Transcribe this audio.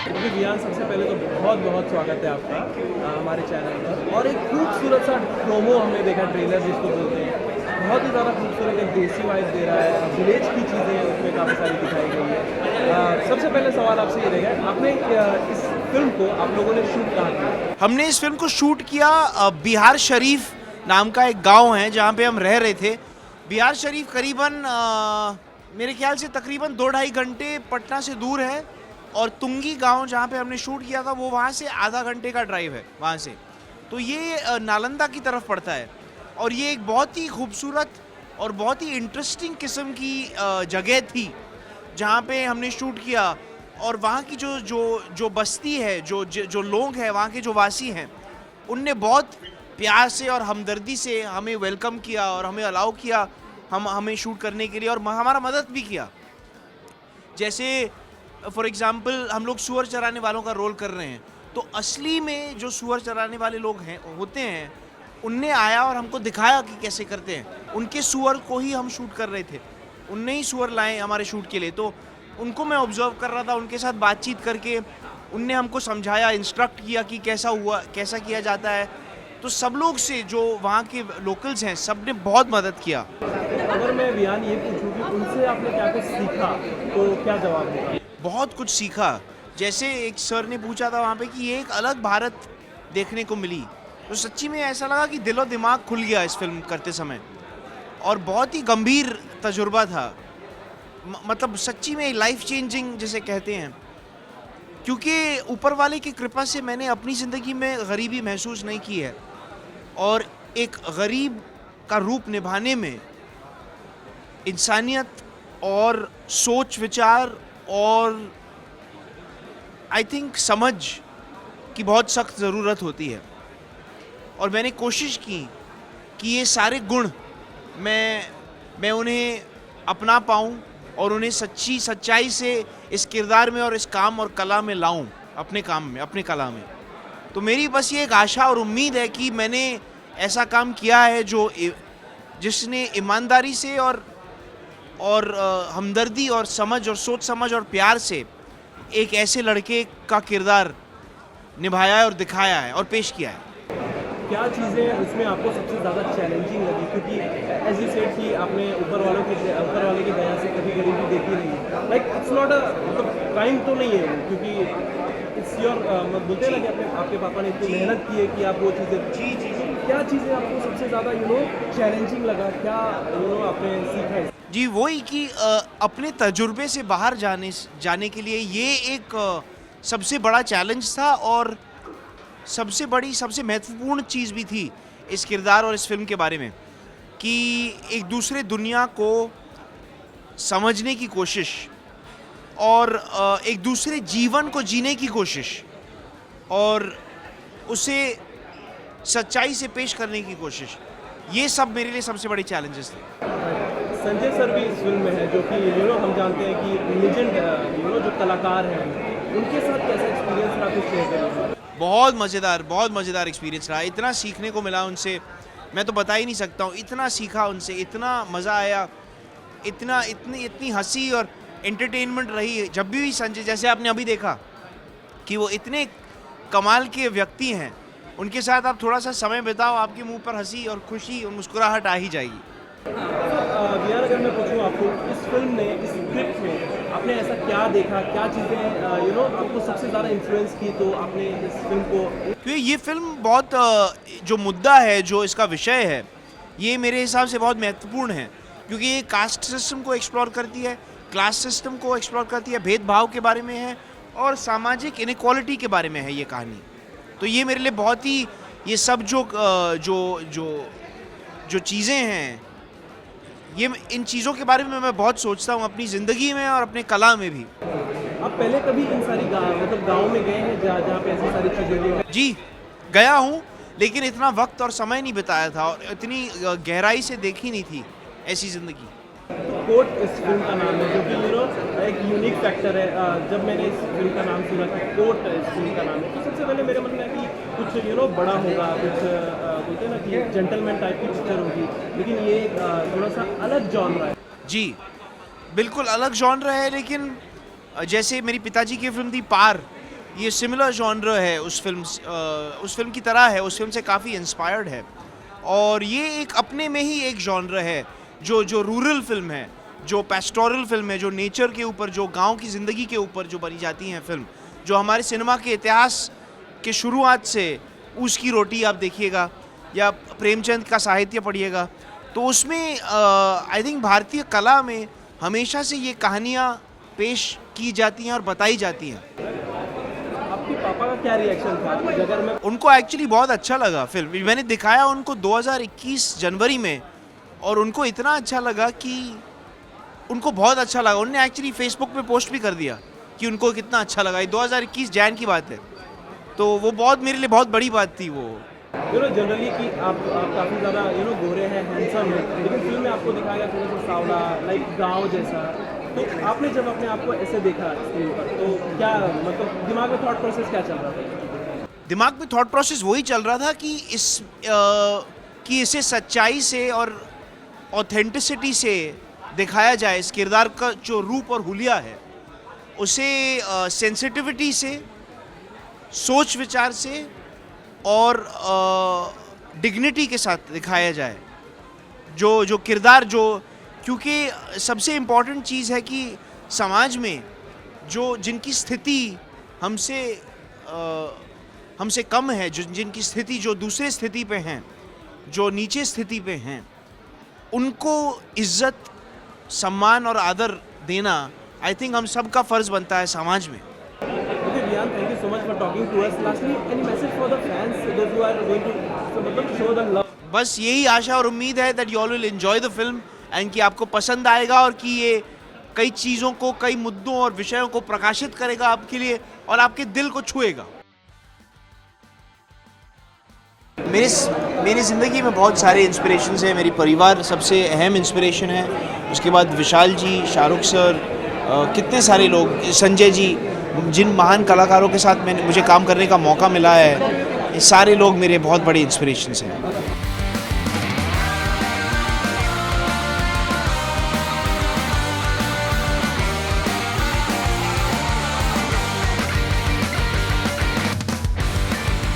क्योंकि वियान सबसे पहले तो बहुत बहुत स्वागत है आपका हमारे चैनल पर। और एक खूबसूरत सा प्रोमो हमने देखा, ट्रेलर जिसको बोलते हैं, बहुत ही ज़्यादा खूबसूरत, एक देसी वाइब दे रहा है, विलेज की चीज़ें उसमें काफ़ी सारी दिखाई गई है। सबसे पहले सवाल आपसे ये रहेगा, आपने इस फिल्म को आप लोगों ने शूट कहाँ किया? हमने इस फिल्म को शूट किया बिहार शरीफ नाम का एक गांव है जहां पे हम रह रहे थे। बिहार शरीफ करीबन मेरे ख्याल से तकरीबन 2-2.5 घंटे पटना से दूर है, और तुंगी गांव जहां पे हमने शूट किया था वो वहां से आधा घंटे का ड्राइव है वहां से। तो ये नालंदा की तरफ पड़ता है, और ये एक बहुत ही खूबसूरत और बहुत ही इंटरेस्टिंग किस्म की जगह थी जहाँ पे हमने शूट किया। और वहाँ की जो बस्ती है, जो लोग हैं, वहाँ के जो वासी हैं, उनने बहुत प्यार से और हमदर्दी से हमें वेलकम किया और हमें अलाउ किया हमें शूट करने के लिए, और हमारा मदद भी किया। जैसे फॉर एग्जांपल हम लोग सूअर चराने वालों का रोल कर रहे हैं, तो असली में जो सूअर चराने वाले लोग होते हैं, उनने आया और हमको दिखाया कि कैसे करते हैं। उनके सूअर को ही हम शूट कर रहे थे, उनने ही सूअर लाए हमारे शूट के लिए। तो उनको मैं ऑब्जर्व कर रहा था, उनके साथ बातचीत करके उनने हमको समझाया, इंस्ट्रक्ट किया कि कैसा किया जाता है। तो सब लोग से जो वहाँ के लोकल्स हैं, सब ने बहुत मदद किया। अगर मैं वियान ये पूछूं कि उनसे आपने क्या कुछ सीखा, तो क्या जवाब देगा? बहुत कुछ सीखा। जैसे एक सर ने पूछा था वहाँ पे कि ये एक अलग भारत देखने को मिली, तो सच्ची में ऐसा लगा कि दिलो दिमाग खुल गया इस फिल्म करते समय, और बहुत ही गंभीर तजुर्बा था। मतलब सच्ची में लाइफ चेंजिंग जिसे कहते हैं, क्योंकि ऊपर वाले की कृपा से मैंने अपनी ज़िंदगी में गरीबी महसूस नहीं की है, और एक गरीब का रूप निभाने में इंसानियत और सोच विचार और आई थिंक समझ की बहुत सख्त ज़रूरत होती है। और मैंने कोशिश की कि ये सारे गुण मैं उन्हें अपना पाऊँ और उन्हें सच्चाई से इस किरदार में और इस काम और कला में लाऊं, अपने काम में, अपने कला में। तो मेरी बस ये एक आशा और उम्मीद है कि मैंने ऐसा काम किया है जिसने ईमानदारी से और हमदर्दी और समझ और सोच समझ और प्यार से एक ऐसे लड़के का किरदार निभाया है और दिखाया है और पेश किया है। क्या चीज़ें उसमें आपको सबसे ज़्यादा चैलेंजिंग लगी? क्योंकि एज यू सेड कि आपने ऊपर वाले की दया से कभी गरीबी देखी नहीं, लाइक इट्स नॉट अ, मतलब क्राइम तो नहीं है वो, क्योंकि इट्स योर, बोलते हैं ना कि आपके पापा ने इतनी मेहनत की है कि आप वो चीज़ें। जी, क्या चीज़ें आपको सबसे ज़्यादा चैलेंजिंग लगा? क्या आपने सीखा है? जी, वही कि अपने तजुर्बे से बाहर जाने के लिए ये एक सबसे बड़ा चैलेंज था, और सबसे महत्वपूर्ण चीज़ भी थी इस किरदार और इस फिल्म के बारे में, कि एक दूसरे दुनिया को समझने की कोशिश और एक दूसरे जीवन को जीने की कोशिश और उसे सच्चाई से पेश करने की कोशिश, ये सब मेरे लिए सबसे बड़ी चैलेंजेस थे। संजय सर भी इस फिल्म में है, जो कि हम जानते हैं कि लेजेंड जो कलाकार हैं, उनके साथ कैसा एक्सपीरियंस रहा, कुछ शेयर करिए। बहुत मज़ेदार एक्सपीरियंस रहा। इतना सीखने को मिला उनसे, मैं तो बता ही नहीं सकता हूँ। इतना सीखा उनसे, इतना मज़ा आया, इतनी हंसी और एंटरटेनमेंट रही जब भी संजय, जैसे आपने अभी देखा कि वो इतने कमाल के व्यक्ति हैं, उनके साथ आप थोड़ा सा समय बिताओ, आपके मुंह पर हंसी और खुशी और मुस्कुराहट आ ही जाएगी। वियान, अगर मैं पूछूं आपको, इस फिल्म ने, इस स्क्रिप्ट में आपने ऐसा क्या देखा, क्या चीज़ें आपको सबसे ज़्यादा इन्फ्लुएंस की, तो आपने इस फिल्म को? क्योंकि ये फिल्म बहुत जो मुद्दा है, जो इसका विषय है, ये मेरे हिसाब से बहुत महत्वपूर्ण है, क्योंकि ये कास्ट सिस्टम को एक्सप्लोर करती है, क्लास सिस्टम को एक्सप्लोर करती है, भेदभाव के बारे में है और सामाजिक इनइक्वालिटी के बारे में है ये कहानी। तो ये मेरे लिए बहुत ही, ये सब जो चीज़ें हैं, ये इन चीज़ों के बारे में मैं बहुत सोचता हूँ अपनी ज़िंदगी में और अपने कला में भी। आप पहले कभी इन सारी गाँव में गए हैं जहाँ पे ऐसी सारी चीज़ें हुई हैं? जी, गया हूँ, लेकिन इतना वक्त और समय नहीं बिताया था और इतनी गहराई से देखी नहीं थी ऐसी ज़िंदगी। कोर्ट इस फिल्म का नाम है, जो कि एक यूनिक फैक्टर है। जब मैंने इस फिल्म का नाम सुना कि कोर्ट इस फिल्म का नाम है, तो सबसे पहले मेरे मन में कि कुछ बड़ा होगा, कुछ बोलते हैं ना कि जेंटलमैन टाइप की पिक्चर होगी, लेकिन ये थोड़ा सा अलग जॉनरा है। जी, बिल्कुल अलग जॉनरा है, लेकिन जैसे मेरी पिताजी की फिल्म थी पार, ये सिमिलर जॉनर है उस फिल्म की तरह है, उस फिल्म से काफ़ी इंस्पायर्ड है। और ये एक अपने में ही एक जॉनर है जो रूरल फिल्म है, जो पेस्टोरल फिल्म है, जो नेचर के ऊपर, जो गांव की ज़िंदगी के ऊपर जो बनी जाती हैं फिल्म, जो हमारे सिनेमा के इतिहास के शुरुआत से उसकी रोटी आप देखिएगा या प्रेमचंद का साहित्य पढ़िएगा, तो उसमें आई थिंक भारतीय कला में हमेशा से ये कहानियाँ पेश की जाती हैं और बताई जाती हैं। आपके पापा का क्या रिएक्शन था अगर मैं उनको एक्चुअली बहुत अच्छा लगा फिल्म, मैंने दिखाया उनको 2021 जनवरी में, और उनको इतना अच्छा लगा कि उनको बहुत अच्छा लगा। उन्होंने एक्चुअली फेसबुक पे पोस्ट भी कर दिया कि उनको कितना अच्छा लगा। ये 2021 जैन की बात है, तो वो बहुत मेरे लिए बहुत बड़ी बात थी वो। जनरली कि आप काफ़ी ज़्यादा गोरे हैं, हैंडसम हैं, लेकिन फिल्म में आपको दिखाया गया थोड़ा सा सावला, लाइक गाँव जैसा। तो आपने जब अपने आप को ऐसे देखा स्क्रीन पर, तो क्या मतलब दिमाग में थॉट प्रोसेस क्या चल रहा था? दिमाग में थॉट प्रोसेस वही चल रहा था कि कि इसे सच्चाई से और ऑथेंटिसिटी से दिखाया जाए। इस किरदार का जो रूप और हुलिया है उसे सेंसिटिविटी से, सोच विचार से और डिग्निटी के साथ दिखाया जाए। जो किरदार क्योंकि सबसे इम्पॉर्टेंट चीज़ है कि समाज में जिनकी स्थिति हमसे कम है, जिनकी स्थिति जो दूसरे स्थिति पे हैं, जो नीचे स्थिति पे हैं, उनको इज्जत, सम्मान और आदर देना आई थिंक हम सबका फ़र्ज़ बनता है समाज में। Okay, Rian, thank you so much for talking to us. Lastly, any message for the fans, those who are going to show them love? बस यही आशा और उम्मीद है that you all will enjoy the film and कि आपको पसंद आएगा और कि ये कई चीज़ों को, कई मुद्दों और विषयों को प्रकाशित करेगा आपके लिए और आपके दिल को छुएगा। मेरी ज़िंदगी में बहुत सारे इंस्पिरेशंस हैं। मेरी परिवार सबसे अहम इंस्पिरेशन है, उसके बाद विशाल जी, शाहरुख सर, कितने सारे लोग, संजय जी, जिन महान कलाकारों के साथ मुझे काम करने का मौका मिला है, ये सारे लोग मेरे बहुत बड़े इंस्पिरेशंस हैं।